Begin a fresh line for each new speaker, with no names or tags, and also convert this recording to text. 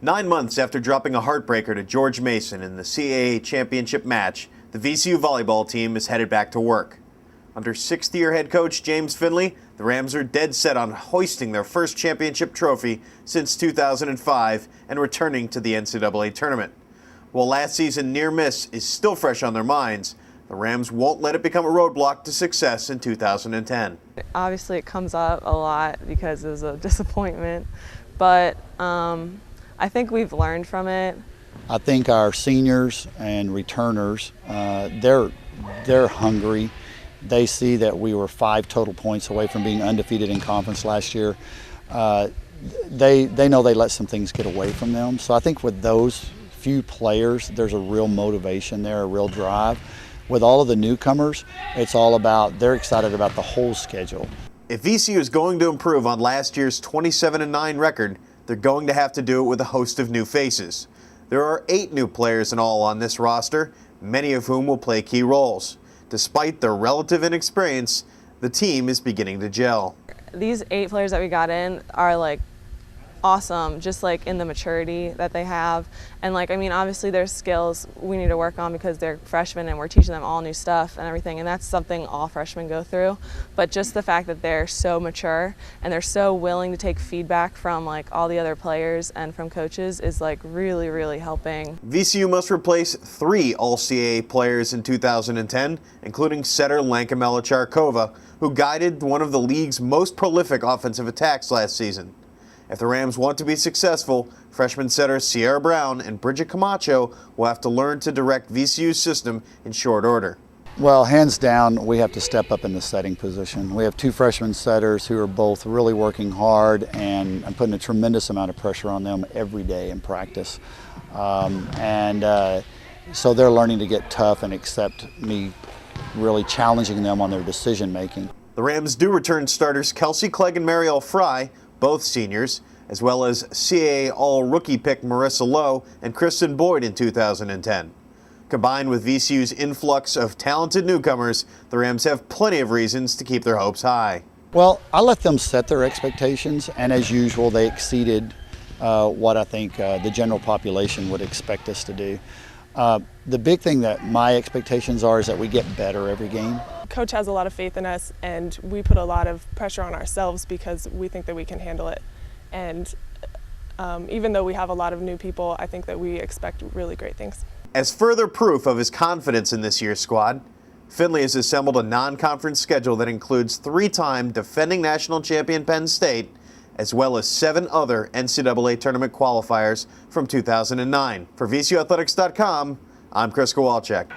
9 months after dropping a heartbreaker to George Mason in the CAA championship match, the VCU volleyball team is headed back to work. Under sixth-year head coach James Finley, the Rams are dead set on hoisting their first championship trophy since 2005 and returning to the NCAA tournament. While last season near miss is still fresh on their minds, the Rams won't let it become a roadblock to success in 2010.
Obviously it comes up a lot because it was a disappointment, but I think we've learned from it.
I think our seniors and returners, they're hungry. They see that we were 5 total points away from being undefeated in conference last year. They know they let some things get away from them. So I think with those few players, there's a real motivation there, a real drive. With all of the newcomers, it's all about, they're excited about the whole schedule.
If VCU is going to improve on last year's 27-9 record, they're going to have to do it with a host of new faces. There are 8 new players in all on this roster, many of whom will play key roles. Despite their relative inexperience, the team is beginning to gel.
These 8 players that we got in are awesome, just in the maturity that they have. And obviously their skills we need to work on because they're freshmen and we're teaching them all new stuff and everything, and that's something all freshmen go through. But just the fact that they're so mature and they're so willing to take feedback from all the other players and from coaches is really, really helping.
VCU must replace 3 All-CAA players in 2010, including setter Lanka Melicharkova, who guided one of the league's most prolific offensive attacks last season. If the Rams want to be successful, freshman setter Sierra Brown and Bridget Camacho will have to learn to direct VCU's system in short order.
Well, hands down, we have to step up in the setting position. We have 2 freshman setters who are both really working hard, and I'm putting a tremendous amount of pressure on them every day in practice. So they're learning to get tough and accept me really challenging them on their decision making.
The Rams do return starters Kelsey Clegg and Marielle Fry, both seniors, as well as CAA All-Rookie pick Marissa Lowe and Kristen Boyd in 2010. Combined with VCU's influx of talented newcomers, the Rams have plenty of reasons to keep their hopes high.
Well, I let them set their expectations, and as usual, they exceeded what I think the general population would expect us to do. The big thing that my expectations are is that we get better every game.
Coach has a lot of faith in us, and we put a lot of pressure on ourselves because we think that we can handle it. And even though we have a lot of new people, I think that we expect really great things.
As further proof of his confidence in this year's squad, Finley has assembled a non-conference schedule that includes 3-time defending national champion Penn State, as well as 7 other NCAA tournament qualifiers from 2009. For VCUathletics.com, I'm Chris Kowalczyk.